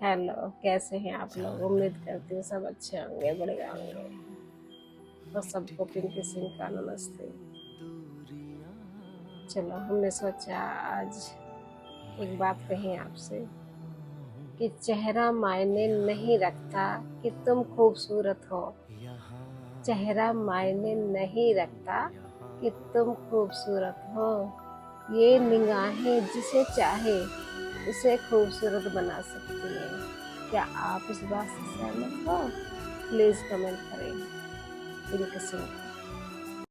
Hello, कैसे हैं आप लोग? उम्मीद करती हूँ सब अच्छे होंगे, बढ़िया होंगे। और सबको पिंकी सिंह का नमस्ते। चलो, हमने सोचा आज एक बात कहें आपसे कि चेहरा मायने नहीं रखता कि तुम खूबसूरत हो। चेहरा मायने नहीं रखता कि तुम खूबसूरत हो। ये निगाहें जिसे चाहे उसे खूबसूरत बना सकती है। क्या आप इस बात से सहमत हो? प्लीज कमेंट करें। पिंक सिंह।